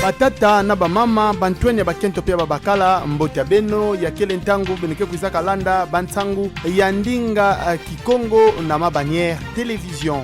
batata na bamama bantwenya bakento pia babakala mbota beno ya kele ntangu beneke kuizaka landa bantsangu ya ndinga Kikongo na mabanière télévision.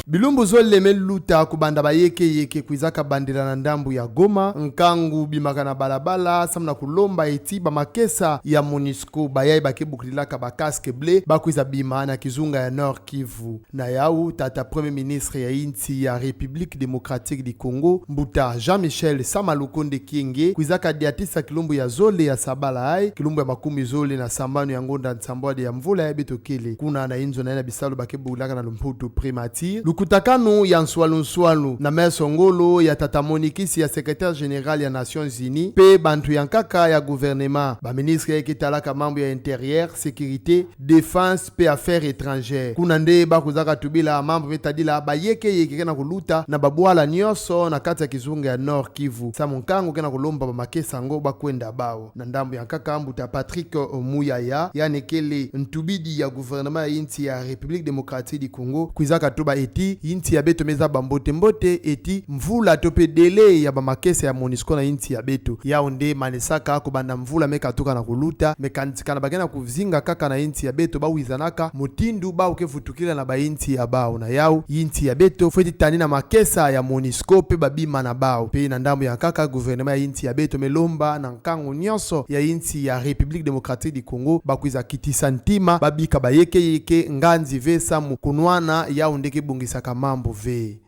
Bilumbu zole meluta kubanda bayeke kuizaka bandira na ndambu ya Goma nkangu bimakana balabala samna kulomba eti bamakesa ya MONUSCO bayai bakebukilaka bakaske ble bakuiza bima na kizunga ya Nord Kivu na yau tata premier ministre ya inti ya République démocratique du Congo Mbuta Jean-Michel Samalukonde Kienge kuizaka diatisa kilumbu ya zole ya sabala ai kilumbu ya makumi zole na sambano ya ngonda nsambwade ya mvula ya betokele kuna na inzo na ina bisalo bakebukilaka na lumputu primature kutakanu ya nswalu na meso ngolo ya tata Monikisi ya secrétaire général ya Nations Unies pe bantu yankaka ya gouvernement ba ministre ya kitalaka mambo ya intérieur sécurité défense pe affaires étrangères kuna nde bakuzaka tubila mambo metadila bayeke kena kuluta na babwala nyoso na kati ya kizunga ya Nord Kivu samunkango kena kulomba bamakesa ngo bakwenda bao na ndambo yankaka Mbuta Patrick Muyaya yani kele ntubidi ya gouvernement ya inti ya République démocratique du Congo kuizaka tuba eti inti ya beto meza mbote eti mvula tope dele ya bamakesa ya MONUSCO na inti ya beto yao nde manesaka kubanda mvula meka toka na kuluta mekantikana bagena kuzinga kaka na inti ya beto bawizanaka mutindu bao kefutukila na ba inti ya bao na yao inti ya beto fweti tani na makesa ya MONUSCO pe babima na bao pe na ndambu ya kaka gouvernement ya inti ya beto melomba na nkango nyonso ya inti ya République démocratique du Congo bakuiza kitisa ntima babika bayeke nganzi vesa mukunwana yao ndeke bungisa mambo ve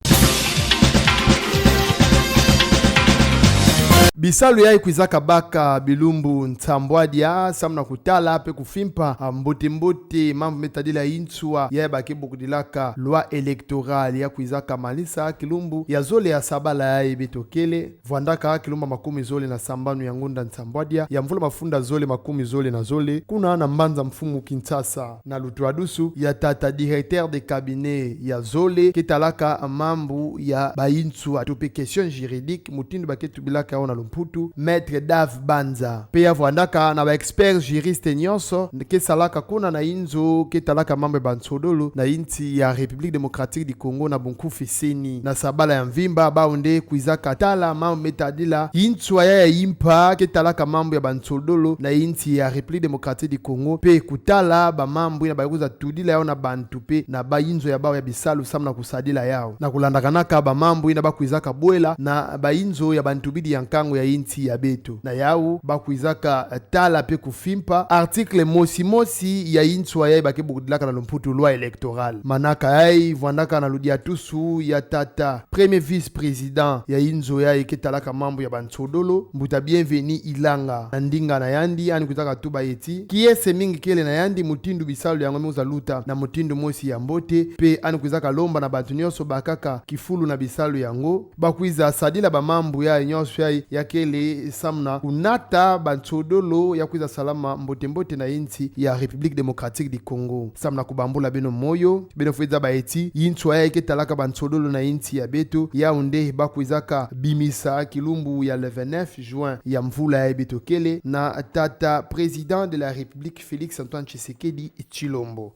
bisalu ya kuizaka baka bilumbu ntambwadia samna kutala pe kufimpa mbote mambo metadila intsua ya bakebukudilaka loi électorale ya kuizaka malisa kilumbu ya zole ya sabala ya betokele vwandaka kilumba makumi zole na sambanu ya ngunda ntambwadia ya mvula mafunda zole makumi zole na zole kuna na mbanza mfumu Kinshasa na lutuadusu ya tata directeur de cabinet ya zole ketalaka mambu ya baintsua tope question juridique mutindu baketubilaka ona Mputu Maître Dave Banza pe ya vwandaka na ba expert juriste nyonso ke salaka kuna na inzo ke talaka mambe bansodolo na inti ya République démocratique du Congo na bunkufi seni na sabala ya mvimba baunde kuizaka tala mambo metadila intswa ya impa ke talaka mambo ya bansodolo na inti ya République démocratique du Congo pe kutala ba mambo na bakuza tudila yao na bantu pe na ba inzo ya bao ya bisalu samna kusadila yao na kulandakanaka ba mambo ina bakuizaka bwela na ba inzo ya bantu bidi yankango ya inti ya beto na yao bakuizaka tala pe kufimpa article mosi ya intswa ya bakebukudilaka na lumputu loi électorale manaka yai vwandaka na ludia tusu ya tata premier vice président ya inzo ya eketalaka mambo ya bansodolo Mbuta bienveni ilanga na ndinga na yandi ani kutaka tuba eti kiese mingi kele na yandi mutindu bisalu yango meuza luta na mutindu mosi ya mbote pe ani kuzaka lomba na bantu nyonso bakaka kifulu na bisalu yango bakuiza sadila ba mambo ya nyonso ya kele samna kunata bansodolo ya kuiza salama mbote na inti ya République démocratique du Congo samna kubambula beno moyo beno fuiza baeti intswa ya eketalaka bansodolo na inti ya beto ya unde bakuizaka bimisa kilumbu ya le 29 juin ya mvula ya betokele na tata président de la République Félix Antoine Tshisekedi Tshilombo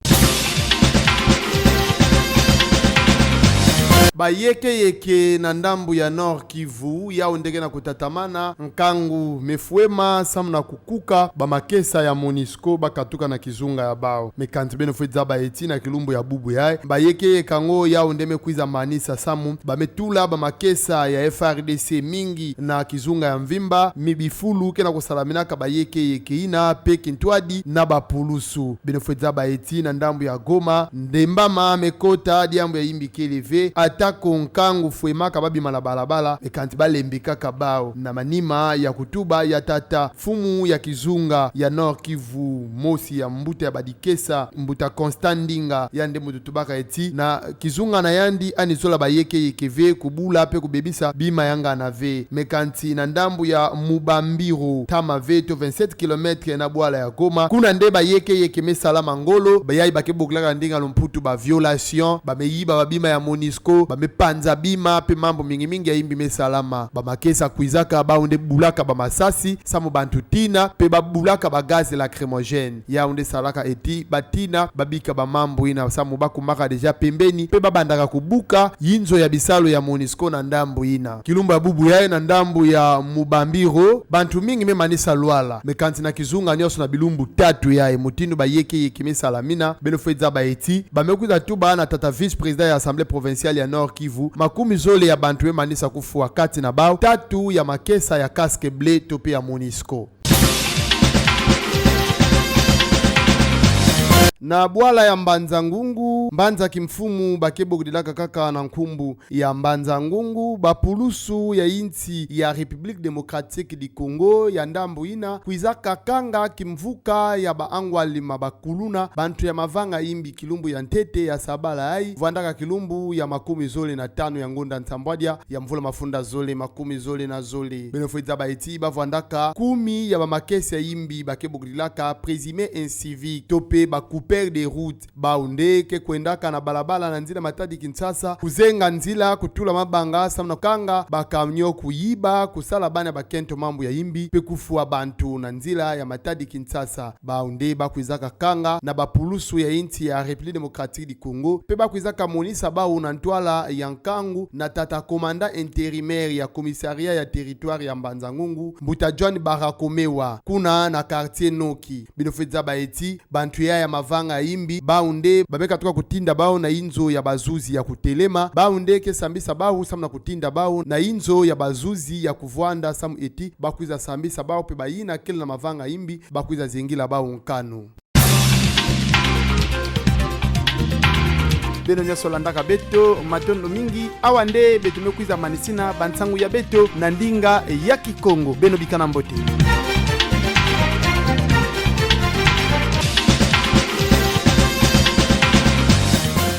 bayeke na ndambu ya Nord Kivu yao ndege na kutatamana nkangu mefuema samna kukuka bamakesa ya MONUSCO bakatuka na kizunga ya bao mekanti beno fweza baeti na kilumbu ya bubu yae bayeke kango yao ndeme kuiza manisa samu bametula bamakesa ya FRDC mingi na kizunga ya mvimba mibifulu kena kusalaminaka bayeke ina peke ntwadi na bapulusu beno fweza baeti na ndambu ya Goma ndembama mekota diambu ya imbi keleve atako nkangu fuemaka babima na balabala ekanti balembika kabao na manima ya kutuba ya tata fumu ya kizunga ya Nord Kivu mosi ya Mbuta ya badikesa Mbuta Constandinga yande mututubaka eti na kizunga na yandi anizola bayeke yekeve kubula pe kubebisa bima yanga na ve mekanti na ndambu ya Mubambiro tama veto 27 km na bwala ya Goma kuna nde bayeke yekeme salama ngolo bayai bakebukilaka ndinga lomputu ba violation bameyiba babima ya MONUSCO bamepanza bima pe mambo mingi ya imbi mesalama bamakesa kuizaka baunde bulaka bamasasi samu bantu tina pe babulaka bagaze lacrymogène ya unde salaka eti batina babika bamambo ina samu bakumaka deja pembeni pe babandaka kubuka yinzo ya bisalo ya MONUSCO na ndambu ina kilumba bubu yae na ndambu ya Mubambiro bantu mingi memanisa lwala mekanti na kizunga nyoso na bilumbu tatu yae mutindo bayeke kimesalamina benofeza baeti bamekuza tu bana tata vice président ya assemblée provinciale ya Nord Kivu makumi zole ya bantu memanisa kufua kati na bao tatu ya makesa ya casque bleu tope ya MONUSCO. Na bwala ya Mbanza Ngungu Mbanza kimfumu bakebo kudilaka kaka na nkumbu ya Mbanza Ngungu bapulusu ya inti ya République démocratique du Congo ya ndambu ina kuizaka kanga kimvuka ya baangwali mabakuluna bantu ya mavanga imbi kilumbu ya ntete ya sabala ai vuandaka kilumbu ya makumi zole na tano ya ngonda ntambwadia ya mvula mafunda zole makumi zole na zole benefoiza baiti bavuandaka 10 ya bamakesi ya imbi bakebo kudilaka présumé incivique tope bakupe de route baunde ke kwendaka na balabala na nzila matadi Kinshasa kuzenga nzila kutula mabanga samna kanga bakamnyo kuyiba kusala bana bakento mambo ya imbi pe kufua bantu na nzila ya matadi Kinshasa baunde bakuizaka kanga na bapulusu ya inti ya République démocratique du Congo pe bakuizaka monisa bau na ntwala ya Nkangu na tata komanda intérimaire ya commissariat ya territoire ya Mbanza Ngungu Mbuta John Barakomewa kuna na quartier Noki binofedza baeti bantu ya mavanga imbi baunde babeka toka kutinda bao na inzo ya bazuzi ya kutelema baunde ke sambisa bao samna kutinda bao na inzo ya bazuzi ya kuvwanda samu eti bakuiza sambisa bao pe bayina kile na mavanga imbi bakuiza zingila bao nkano beno nyaso landaka beto matondo mingi awande beto mekuiza manisina bansangu ya beto na ndinga ya Kikongo beno bikana mbote.